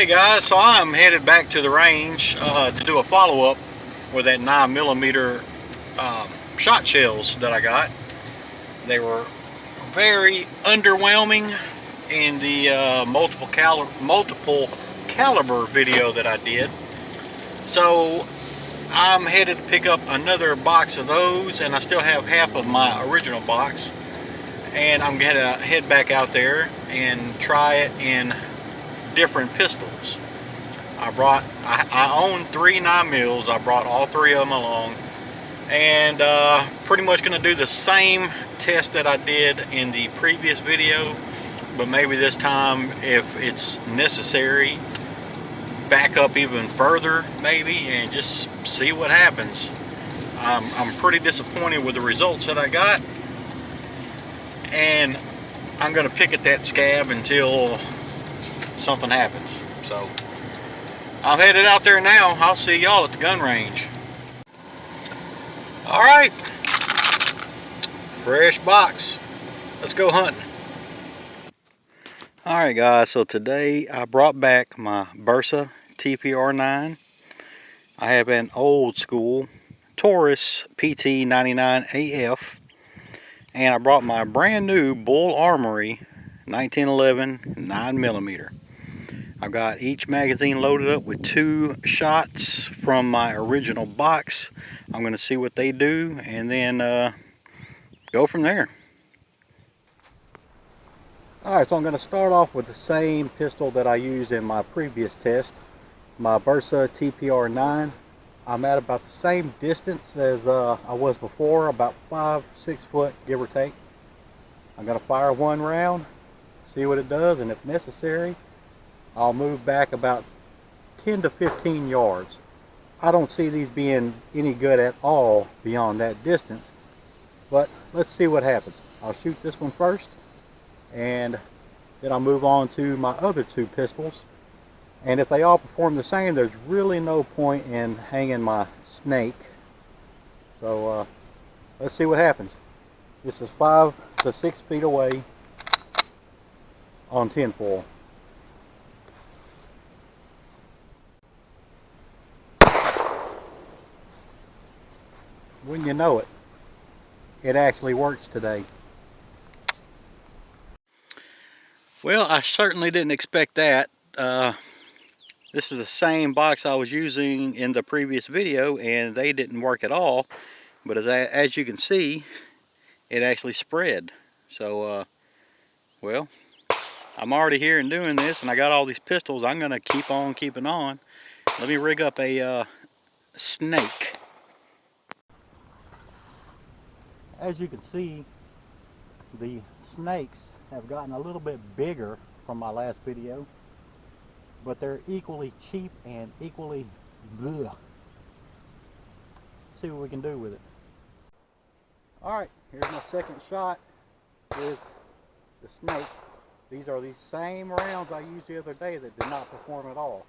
Hey guys, so I'm headed back to the range to do a follow-up with that 9mm shot shells that I got. They were very underwhelming in the multiple caliber video that I did. So I'm headed to pick up another box of those, and I still have half of my original box. And I'm gonna head back out there and try it in different pistols. I own 3 9mm. I brought all 3 of them along, and pretty much going to do the same test that I did in the previous video, but maybe this time, if it's necessary, back up even further maybe and just see what happens. I'm pretty disappointed with the results that I got, and I'm going to pick at that scab until something happens. So I'm headed out there now. I'll see y'all at the gun range. Alright, fresh box. Let's go hunting. Alright guys, so today I brought back my Bersa TPR9. I have an old school Taurus PT99AF, and I brought my brand new Bull Armory 1911 9mm. I've got each magazine loaded up with 2 shots from my original box. I'm going to see what they do and then go from there. Alright, so I'm going to start off with the same pistol that I used in my previous test, my Bersa TPR9. I'm at about the same distance as I was before, about 5-6 foot, give or take. I'm going to fire 1 round, see what it does, and if necessary, I'll move back about 10 to 15 yards. I don't see these being any good at all beyond that distance, but let's see what happens. I'll shoot this one first, and then I'll move on to my other 2 pistols. And if they all perform the same, there's really no point in hanging my snake. So let's see what happens. This is 5 to 6 feet away on tinfoil. When you know it, it actually works today. Well, I certainly didn't expect that. This is the same box I was using in the previous video, and they didn't work at all. But as you can see, it actually spread. So, well, I'm already here and doing this, and I got all these pistols. I'm going to keep on keeping on. Let me rig up a snake. As you can see, the snakes have gotten a little bit bigger from my last video, but they're equally cheap and equally bleh. See what we can do with it. Alright, here's my second shot with the snake. These are the same rounds I used the other day that did not perform at all.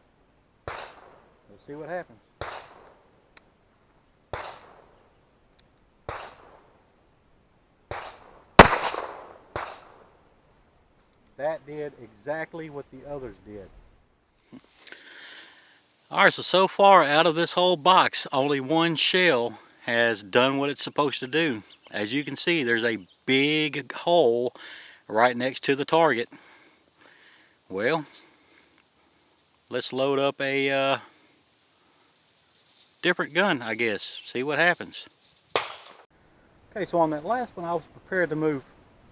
Let's see what happens. That did exactly what the others did. Alright, so far out of this whole box, only 1 shell has done what it's supposed to do. As you can see, there's a big hole right next to the target. Well, let's load up a different gun, I guess. See what happens. Okay, so on that last one, I was prepared to move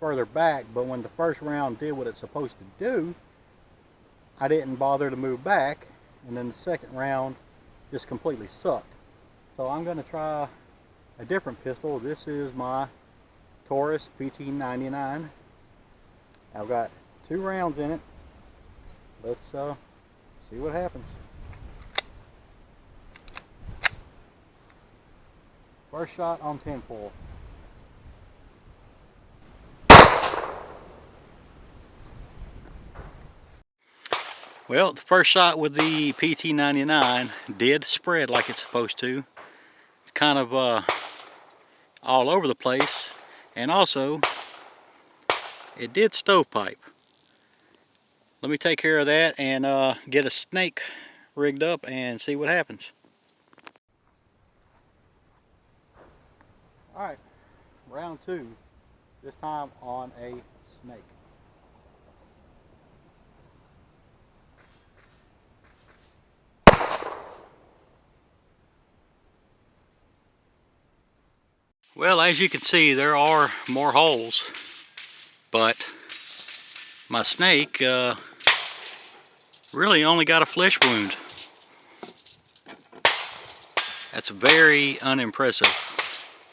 further back, but when the first round did what it's supposed to do, I didn't bother to move back, and then the second round just completely sucked. So I'm going to try a different pistol. This is my Taurus PT99. I've got 2 rounds in it. Let's see what happens. First shot on tinfoil. Well, the first shot with the PT99 did spread like it's supposed to. It's kind of all over the place, and also it did stovepipe. let me take care of that and get a snake rigged up and see what happens. All right, round 2, this time on a snake. Well, as you can see, there are more holes, but my snake really only got a flesh wound. That's very unimpressive.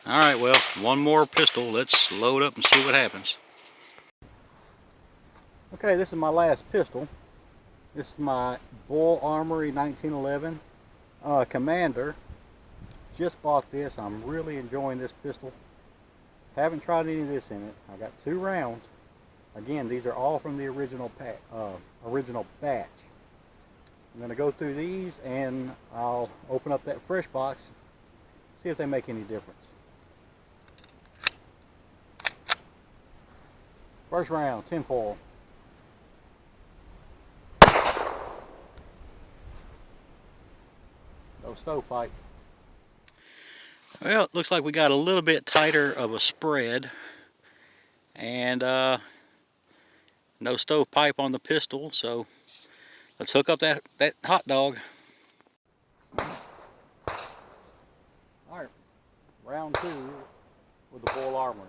All right, well, one more pistol. Let's load up and see what happens. Okay, this is my last pistol. This is my Bull Armory 1911 Commander. Just bought this. I'm really enjoying this pistol. Haven't tried any of this in it. I got 2 rounds. Again, these are all from the original batch. I'm going to go through these and I'll open up that fresh box, see if they make any difference. First round, tin foil. No stovepipe. Well, it looks like we got a little bit tighter of a spread, and no stovepipe on the pistol, so let's hook up that hot dog. Alright, round 2 with the Bull Armory.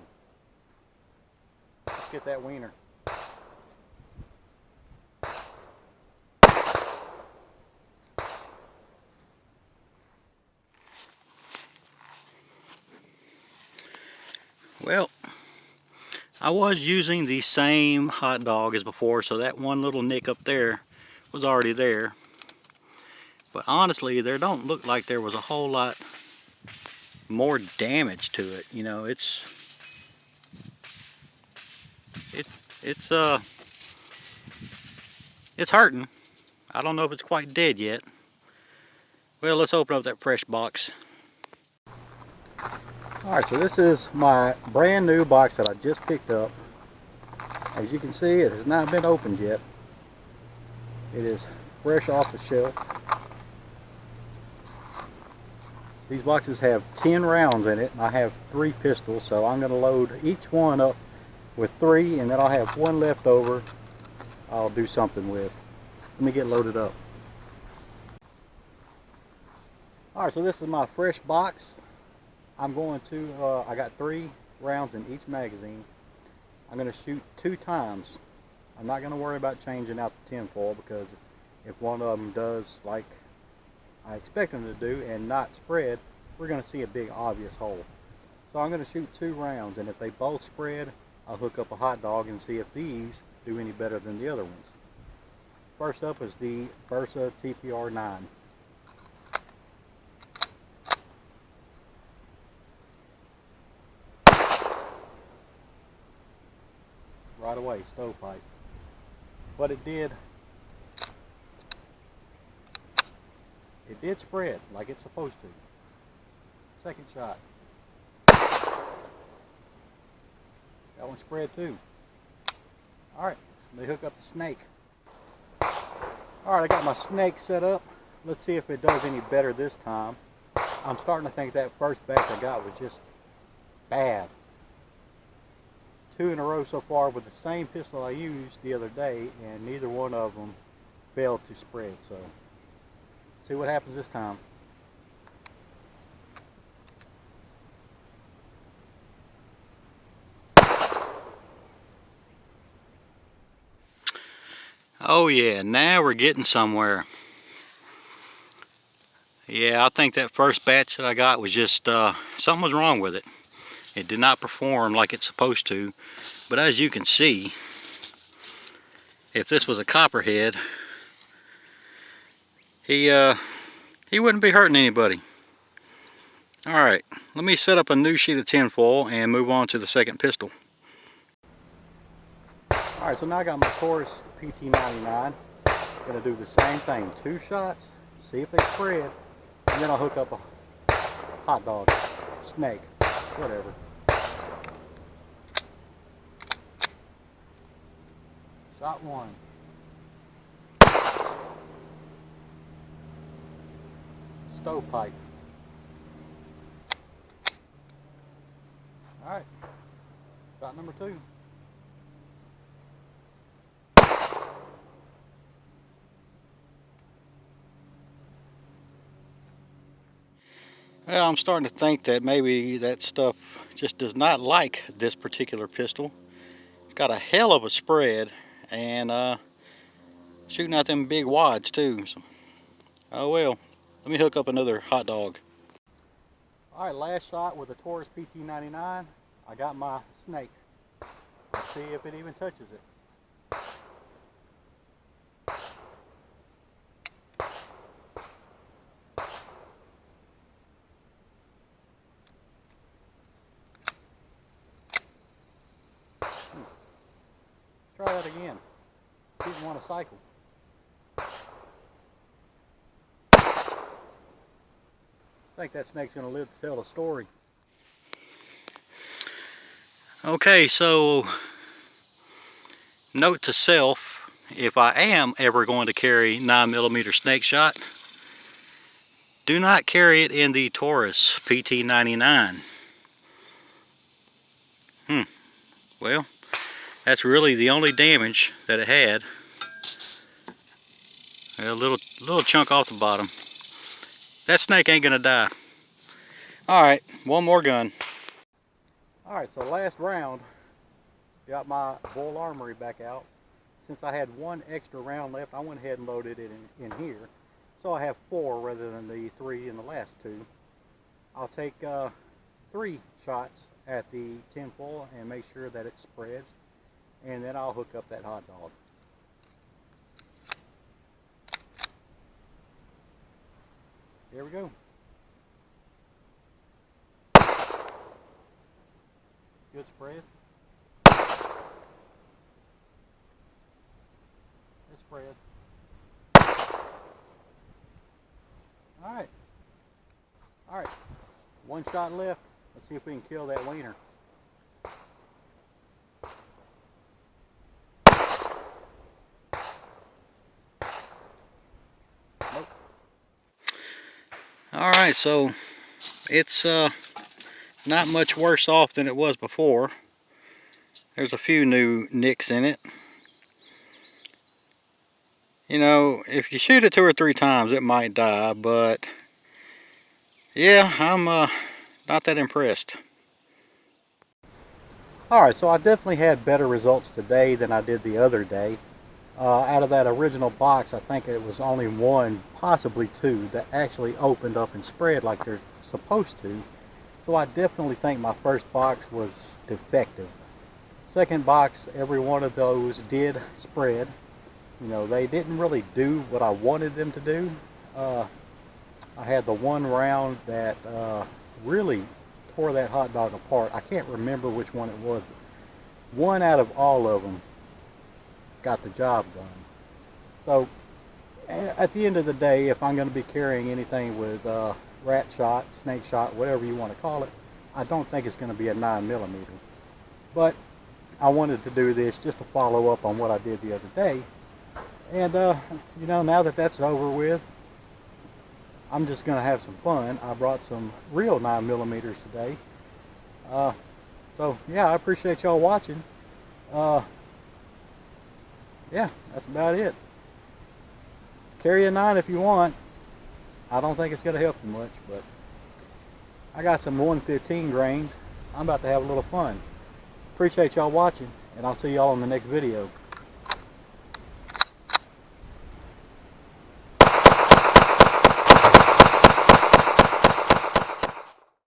Let's get that wiener. Well, I was using the same hot dog as before, so that one little nick up there was already there. But honestly, there don't look like there was a whole lot more damage to it. You know, it's hurting. I don't know if it's quite dead yet. Well, let's open up that fresh box. Alright, so this is my brand new box that I just picked up. As you can see, it has not been opened yet. It is fresh off the shelf. These boxes have 10 rounds in it, and I have 3 pistols, so I'm going to load each one up with 3, and then I'll have 1 left over I'll do something with. Let me get loaded up. Alright, so this is my fresh box. I'm going to, I got 3 rounds in each magazine. I'm going to shoot 2 times. I'm not going to worry about changing out the tin foil, because if one of them does like I expect them to do and not spread, we're going to see a big obvious hole. So I'm going to shoot 2 rounds, and if they both spread, I'll hook up a hot dog and see if these do any better than the other ones. First up is the Bersa TPR9. Right away, stovepipe. But it did spread like it's supposed to. Second shot. That one spread too. Alright, let me hook up the snake. Alright, I got my snake set up. Let's see if it does any better this time. I'm starting to think that first batch I got was just bad. 2 in a row so far with the same pistol I used the other day, and neither one of them failed to spread. So, see what happens this time. Oh yeah, now we're getting somewhere. Yeah, I think that first batch that I got was just, something was wrong with it. It did not perform like it's supposed to. But as you can see, if this was a copperhead, he wouldn't be hurting anybody. Alright, let me set up a new sheet of tin foil and move on to the second pistol. Alright, so now I got my Taurus PT99. Gonna do the same thing. 2 shots, see if they spread, and then I'll hook up a hot dog, snake, whatever. Shot 1. stovepipe. Alright, shot number 2. Well, I'm starting to think that maybe that stuff just does not like this particular pistol. It's got a hell of a spread, and shooting out them big wads too. So, oh well, let me hook up another hot dog. Alright, last shot with a Taurus PT99. I got my snake. Let's see if it even touches it. Try that again. Didn't want to cycle. I think that snake's going to live to tell the story. Okay, so note to self, if I am ever going to carry 9mm snake shot, do not carry it in the Taurus PT99. Well, that's really the only damage that it had. A little chunk off the bottom. That snake ain't gonna die. Alright, one more gun. Alright, so last round, got my Bull Armory back out. Since I had one extra round left, I went ahead and loaded it in here. So I have 4 rather than the 3 in the last 2. I'll take 3 shots at the tinfoil and make sure that it spreads. And then I'll hook up that hot dog. Here we go. Good spread. Good spread. Alright. Alright. One shot left. Let's see if we can kill that wiener. Nope. Alright, so it's not much worse off than it was before. There's a few new nicks in it. You know, if you shoot it 2 or 3 times, it might die, but yeah, I'm not that impressed. Alright, so I definitely had better results today than I did the other day. Out of that original box, I think it was only 1, possibly 2, that actually opened up and spread like they're supposed to. So I definitely think my first box was defective. Second box, every one of those did spread. You know, they didn't really do what I wanted them to do. I had the one round that really tore that hot dog apart. I can't remember which one it was. One out of all of them got the job done. So at the end of the day, if I'm going to be carrying anything with rat shot, snake shot, whatever you want to call it, I don't think it's going to be a 9mm. But I wanted to do this just to follow up on what I did the other day. And you know, now that that's over with, I'm just going to have some fun. I brought some real 9mm today. So yeah, I appreciate y'all watching. Yeah, that's about it. Carry a 9 if you want. I don't think it's going to help you much, but I got some 115 grains. I'm about to have a little fun. Appreciate y'all watching, and I'll see y'all in the next video.